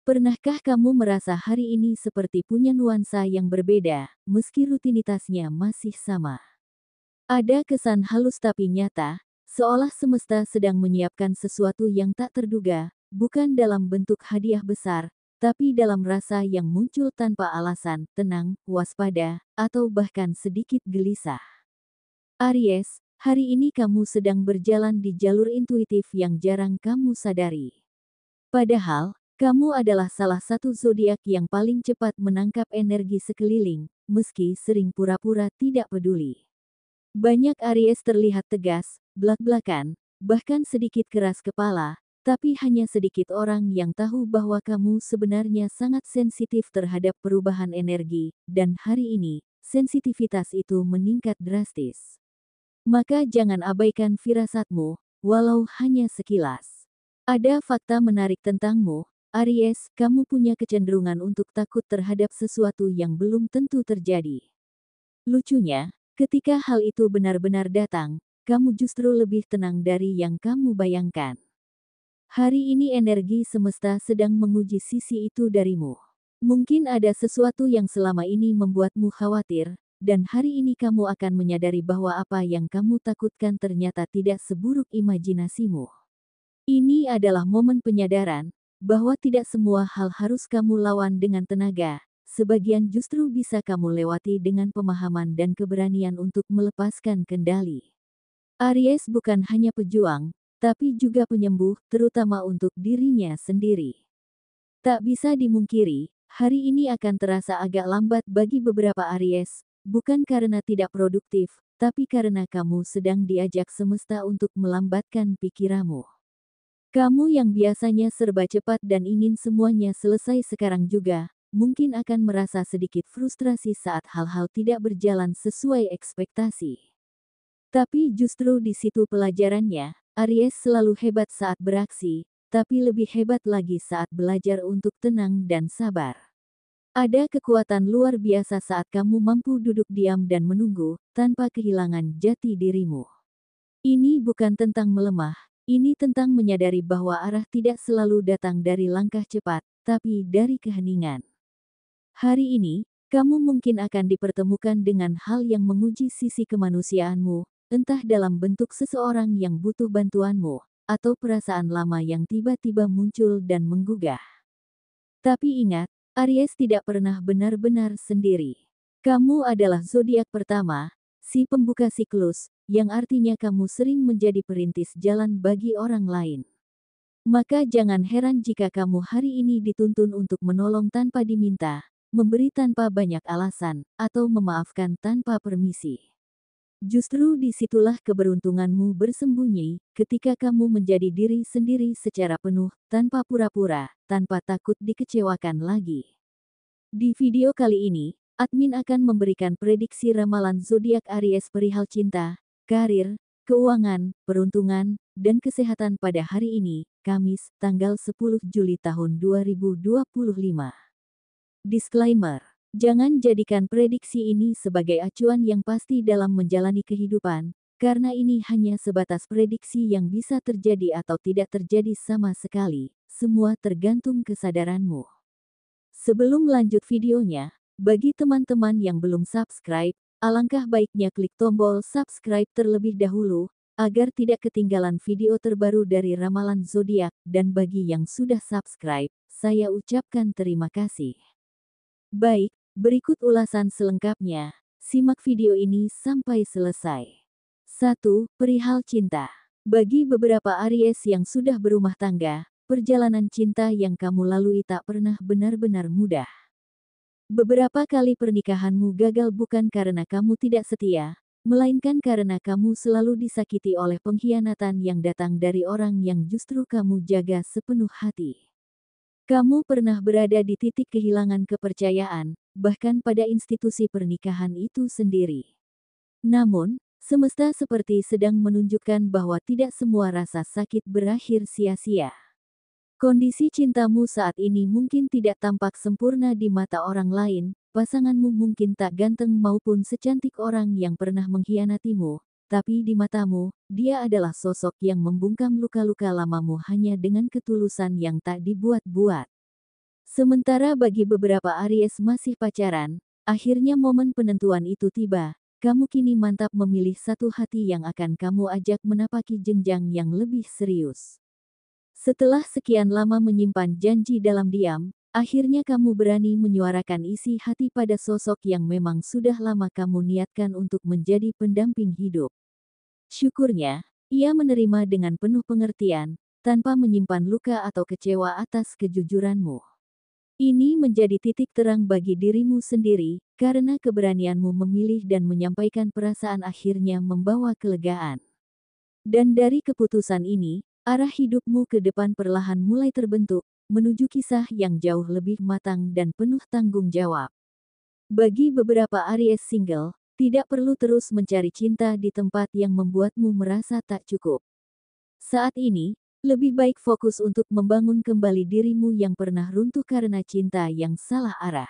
Pernahkah kamu merasa hari ini seperti punya nuansa yang berbeda, meski rutinitasnya masih sama? Ada kesan halus tapi nyata, seolah semesta sedang menyiapkan sesuatu yang tak terduga, bukan dalam bentuk hadiah besar, tapi dalam rasa yang muncul tanpa alasan, tenang, waspada, atau bahkan sedikit gelisah. Aries, hari ini kamu sedang berjalan di jalur intuitif yang jarang kamu sadari. Padahal, kamu adalah salah satu zodiak yang paling cepat menangkap energi sekeliling, meski sering pura-pura tidak peduli. Banyak Aries terlihat tegas, blak-blakan, bahkan sedikit keras kepala, tapi hanya sedikit orang yang tahu bahwa kamu sebenarnya sangat sensitif terhadap perubahan energi, dan hari ini, sensitivitas itu meningkat drastis. Maka jangan abaikan firasatmu, walau hanya sekilas. Ada fakta menarik tentangmu, Aries, kamu punya kecenderungan untuk takut terhadap sesuatu yang belum tentu terjadi. Lucunya, ketika hal itu benar-benar datang, kamu justru lebih tenang dari yang kamu bayangkan. Hari ini energi semesta sedang menguji sisi itu darimu. Mungkin ada sesuatu yang selama ini membuatmu khawatir, dan hari ini kamu akan menyadari bahwa apa yang kamu takutkan ternyata tidak seburuk imajinasimu. Ini adalah momen penyadaran, bahwa tidak semua hal harus kamu lawan dengan tenaga. Sebagian justru bisa kamu lewati dengan pemahaman dan keberanian untuk melepaskan kendali. Aries bukan hanya pejuang, tapi juga penyembuh, terutama untuk dirinya sendiri. Tak bisa dimungkiri, hari ini akan terasa agak lambat bagi beberapa Aries, bukan karena tidak produktif, tapi karena kamu sedang diajak semesta untuk melambatkan pikiranmu. Kamu yang biasanya serba cepat dan ingin semuanya selesai sekarang juga, mungkin akan merasa sedikit frustrasi saat hal-hal tidak berjalan sesuai ekspektasi. Tapi justru di situ pelajarannya, Aries selalu hebat saat beraksi, tapi lebih hebat lagi saat belajar untuk tenang dan sabar. Ada kekuatan luar biasa saat kamu mampu duduk diam dan menunggu, tanpa kehilangan jati dirimu. Ini bukan tentang melemah, ini tentang menyadari bahwa arah tidak selalu datang dari langkah cepat, tapi dari keheningan. Hari ini, kamu mungkin akan dipertemukan dengan hal yang menguji sisi kemanusiaanmu, entah dalam bentuk seseorang yang butuh bantuanmu, atau perasaan lama yang tiba-tiba muncul dan menggugah. Tapi ingat, Aries tidak pernah benar-benar sendiri. Kamu adalah zodiak pertama, si pembuka siklus, yang artinya kamu sering menjadi perintis jalan bagi orang lain. Maka jangan heran jika kamu hari ini dituntun untuk menolong tanpa diminta, memberi tanpa banyak alasan, atau memaafkan tanpa permisi. Justru disitulah keberuntunganmu bersembunyi, ketika kamu menjadi diri sendiri secara penuh, tanpa pura-pura, tanpa takut dikecewakan lagi. Di video kali ini, admin akan memberikan prediksi ramalan zodiak Aries perihal cinta, karir, keuangan, peruntungan, dan kesehatan pada hari ini, Kamis, tanggal 10 Juli tahun 2025. Disclaimer: jangan jadikan prediksi ini sebagai acuan yang pasti dalam menjalani kehidupan, karena ini hanya sebatas prediksi yang bisa terjadi atau tidak terjadi sama sekali. Semua tergantung kesadaranmu. Sebelum lanjut videonya, bagi teman-teman yang belum subscribe, alangkah baiknya klik tombol subscribe terlebih dahulu, agar tidak ketinggalan video terbaru dari ramalan zodiak, dan bagi yang sudah subscribe, saya ucapkan terima kasih. Baik, berikut ulasan selengkapnya. Simak video ini sampai selesai. 1. Perihal cinta. Bagi beberapa Aries yang sudah berumah tangga, perjalanan cinta yang kamu lalui tak pernah benar-benar mudah. Beberapa kali pernikahanmu gagal bukan karena kamu tidak setia, melainkan karena kamu selalu disakiti oleh pengkhianatan yang datang dari orang yang justru kamu jaga sepenuh hati. Kamu pernah berada di titik kehilangan kepercayaan, bahkan pada institusi pernikahan itu sendiri. Namun, semesta seperti sedang menunjukkan bahwa tidak semua rasa sakit berakhir sia-sia. Kondisi cintamu saat ini mungkin tidak tampak sempurna di mata orang lain, pasanganmu mungkin tak ganteng maupun secantik orang yang pernah mengkhianatimu, tapi di matamu, dia adalah sosok yang membungkam luka-luka lamamu hanya dengan ketulusan yang tak dibuat-buat. Sementara bagi beberapa Aries masih pacaran, akhirnya momen penentuan itu tiba. Kamu kini mantap memilih satu hati yang akan kamu ajak menapaki jenjang yang lebih serius. Setelah sekian lama menyimpan janji dalam diam, akhirnya kamu berani menyuarakan isi hati pada sosok yang memang sudah lama kamu niatkan untuk menjadi pendamping hidup. Syukurnya, ia menerima dengan penuh pengertian, tanpa menyimpan luka atau kecewa atas kejujuranmu. Ini menjadi titik terang bagi dirimu sendiri, karena keberanianmu memilih dan menyampaikan perasaan akhirnya membawa kelegaan. Dan dari keputusan ini, arah hidupmu ke depan perlahan mulai terbentuk, menuju kisah yang jauh lebih matang dan penuh tanggung jawab. Bagi beberapa Aries single, tidak perlu terus mencari cinta di tempat yang membuatmu merasa tak cukup. Saat ini, lebih baik fokus untuk membangun kembali dirimu yang pernah runtuh karena cinta yang salah arah.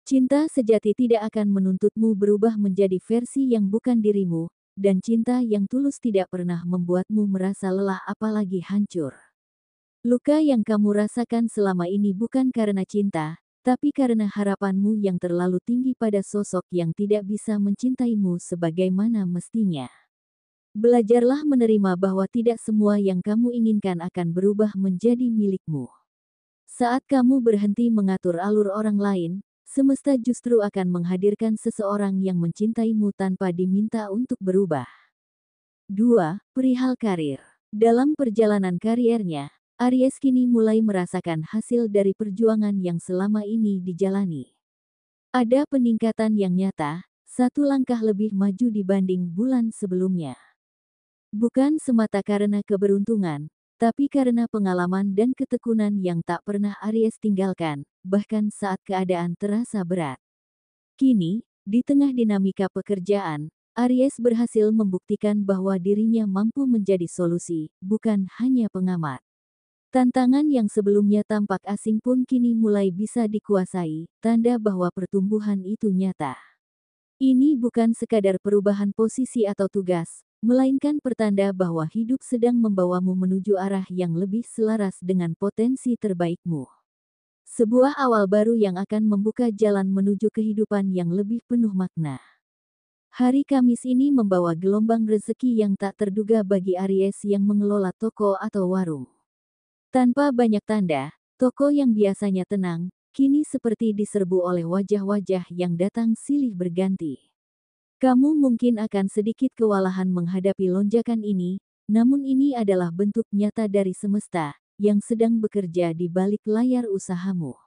Cinta sejati tidak akan menuntutmu berubah menjadi versi yang bukan dirimu, dan cinta yang tulus tidak pernah membuatmu merasa lelah apalagi hancur. Luka yang kamu rasakan selama ini bukan karena cinta, tapi karena harapanmu yang terlalu tinggi pada sosok yang tidak bisa mencintaimu sebagaimana mestinya. Belajarlah menerima bahwa tidak semua yang kamu inginkan akan berubah menjadi milikmu. Saat kamu berhenti mengatur alur orang lain, semesta justru akan menghadirkan seseorang yang mencintaimu tanpa diminta untuk berubah. 2. Perihal karir. Dalam perjalanan kariernya, Aries kini mulai merasakan hasil dari perjuangan yang selama ini dijalani. Ada peningkatan yang nyata, satu langkah lebih maju dibanding bulan sebelumnya. Bukan semata karena keberuntungan, tapi karena pengalaman dan ketekunan yang tak pernah Aries tinggalkan, bahkan saat keadaan terasa berat. Kini, di tengah dinamika pekerjaan, Aries berhasil membuktikan bahwa dirinya mampu menjadi solusi, bukan hanya pengamat. Tantangan yang sebelumnya tampak asing pun kini mulai bisa dikuasai, tanda bahwa pertumbuhan itu nyata. Ini bukan sekadar perubahan posisi atau tugas, melainkan pertanda bahwa hidup sedang membawamu menuju arah yang lebih selaras dengan potensi terbaikmu. Sebuah awal baru yang akan membuka jalan menuju kehidupan yang lebih penuh makna. Hari Kamis ini membawa gelombang rezeki yang tak terduga bagi Aries yang mengelola toko atau warung. Tanpa banyak tanda, toko yang biasanya tenang, kini seperti diserbu oleh wajah-wajah yang datang silih berganti. Kamu mungkin akan sedikit kewalahan menghadapi lonjakan ini, namun ini adalah bentuk nyata dari semesta, yang sedang bekerja di balik layar usahamu.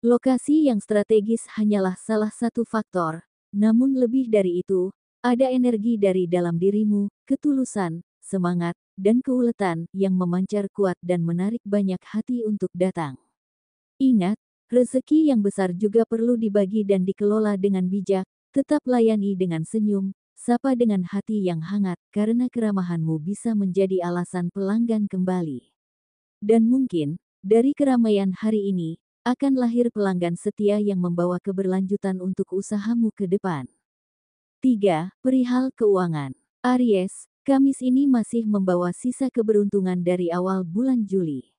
Lokasi yang strategis hanyalah salah satu faktor, namun lebih dari itu, ada energi dari dalam dirimu, ketulusan, semangat, dan keuletan yang memancar kuat dan menarik banyak hati untuk datang. Ingat, rezeki yang besar juga perlu dibagi dan dikelola dengan bijak. Tetap layani dengan senyum, sapa dengan hati yang hangat, karena keramahanmu bisa menjadi alasan pelanggan kembali. Dan mungkin, dari keramaian hari ini, akan lahir pelanggan setia yang membawa keberlanjutan untuk usahamu ke depan. 3. Perihal keuangan. Aries, Kamis ini masih membawa sisa keberuntungan dari awal bulan Juli.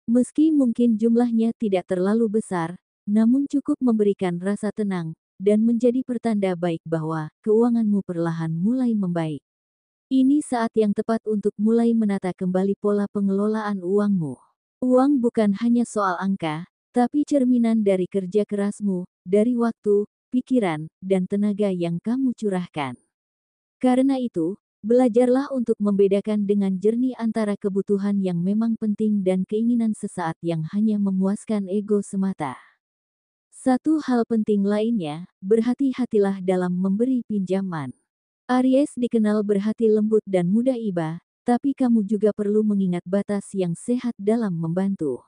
Meski mungkin jumlahnya tidak terlalu besar, namun cukup memberikan rasa tenang, dan menjadi pertanda baik bahwa keuanganmu perlahan mulai membaik. Ini saat yang tepat untuk mulai menata kembali pola pengelolaan uangmu. Uang bukan hanya soal angka, tapi cerminan dari kerja kerasmu, dari waktu, pikiran, dan tenaga yang kamu curahkan. Karena itu, belajarlah untuk membedakan dengan jernih antara kebutuhan yang memang penting dan keinginan sesaat yang hanya memuaskan ego semata. Satu hal penting lainnya, berhati-hatilah dalam memberi pinjaman. Aries dikenal berhati lembut dan mudah iba, tapi kamu juga perlu mengingat batas yang sehat dalam membantu.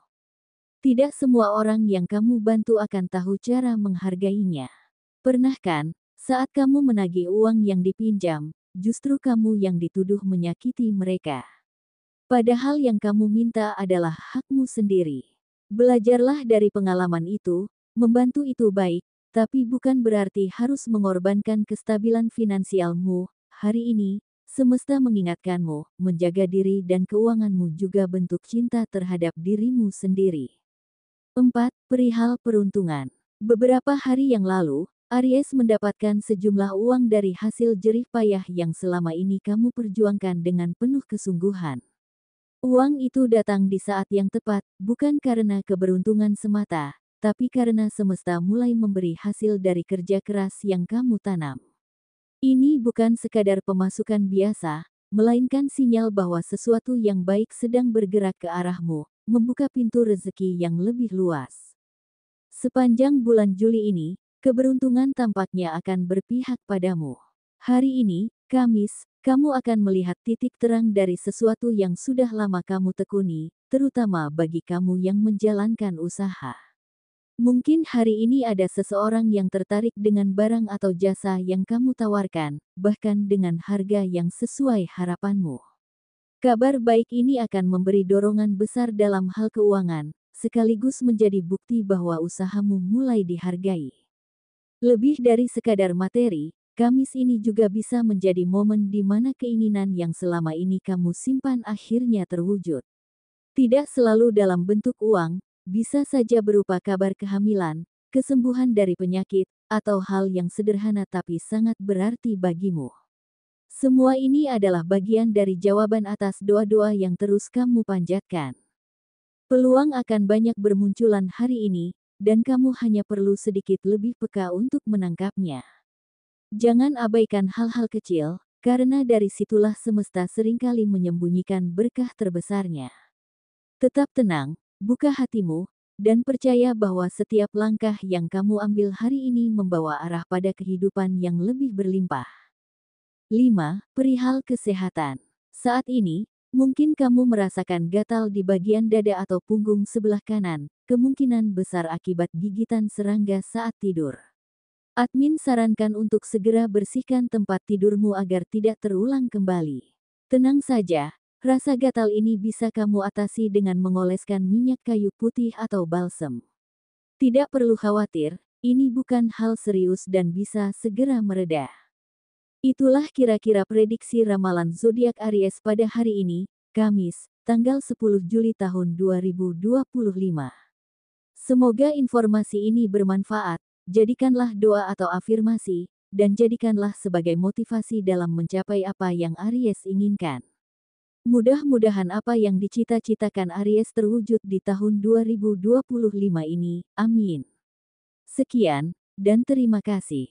Tidak semua orang yang kamu bantu akan tahu cara menghargainya. Pernah kan, saat kamu menagih uang yang dipinjam, justru kamu yang dituduh menyakiti mereka. Padahal yang kamu minta adalah hakmu sendiri. Belajarlah dari pengalaman itu. Membantu itu baik, tapi bukan berarti harus mengorbankan kestabilan finansialmu. Hari ini, semesta mengingatkanmu, menjaga diri dan keuanganmu juga bentuk cinta terhadap dirimu sendiri. 4. Perihal peruntungan. Beberapa hari yang lalu, Aries mendapatkan sejumlah uang dari hasil jerih payah yang selama ini kamu perjuangkan dengan penuh kesungguhan. Uang itu datang di saat yang tepat, bukan karena keberuntungan semata, tapi karena semesta mulai memberi hasil dari kerja keras yang kamu tanam. Ini bukan sekadar pemasukan biasa, melainkan sinyal bahwa sesuatu yang baik sedang bergerak ke arahmu, membuka pintu rezeki yang lebih luas. Sepanjang bulan Juli ini, keberuntungan tampaknya akan berpihak padamu. Hari ini, Kamis, kamu akan melihat titik terang dari sesuatu yang sudah lama kamu tekuni, terutama bagi kamu yang menjalankan usaha. Mungkin hari ini ada seseorang yang tertarik dengan barang atau jasa yang kamu tawarkan, bahkan dengan harga yang sesuai harapanmu. Kabar baik ini akan memberi dorongan besar dalam hal keuangan, sekaligus menjadi bukti bahwa usahamu mulai dihargai. Lebih dari sekadar materi, Kamis ini juga bisa menjadi momen di mana keinginan yang selama ini kamu simpan akhirnya terwujud. Tidak selalu dalam bentuk uang, bisa saja berupa kabar kehamilan, kesembuhan dari penyakit, atau hal yang sederhana tapi sangat berarti bagimu. Semua ini adalah bagian dari jawaban atas doa-doa yang terus kamu panjatkan. Peluang akan banyak bermunculan hari ini, dan kamu hanya perlu sedikit lebih peka untuk menangkapnya. Jangan abaikan hal-hal kecil, karena dari situlah semesta seringkali menyembunyikan berkah terbesarnya. Tetap tenang, buka hatimu, dan percaya bahwa setiap langkah yang kamu ambil hari ini membawa arah pada kehidupan yang lebih berlimpah. 5. Perihal kesehatan. Saat ini, mungkin kamu merasakan gatal di bagian dada atau punggung sebelah kanan, kemungkinan besar akibat gigitan serangga saat tidur. Admin sarankan untuk segera bersihkan tempat tidurmu agar tidak terulang kembali. Tenang saja, rasa gatal ini bisa kamu atasi dengan mengoleskan minyak kayu putih atau balsem. Tidak perlu khawatir, ini bukan hal serius dan bisa segera mereda. Itulah kira-kira prediksi ramalan zodiak Aries pada hari ini, Kamis, tanggal 10 Juli tahun 2025. Semoga informasi ini bermanfaat. Jadikanlah doa atau afirmasi, dan jadikanlah sebagai motivasi dalam mencapai apa yang Aries inginkan. Mudah-mudahan apa yang dicita-citakan Aries terwujud di tahun 2025 ini, amin. Sekian, dan terima kasih.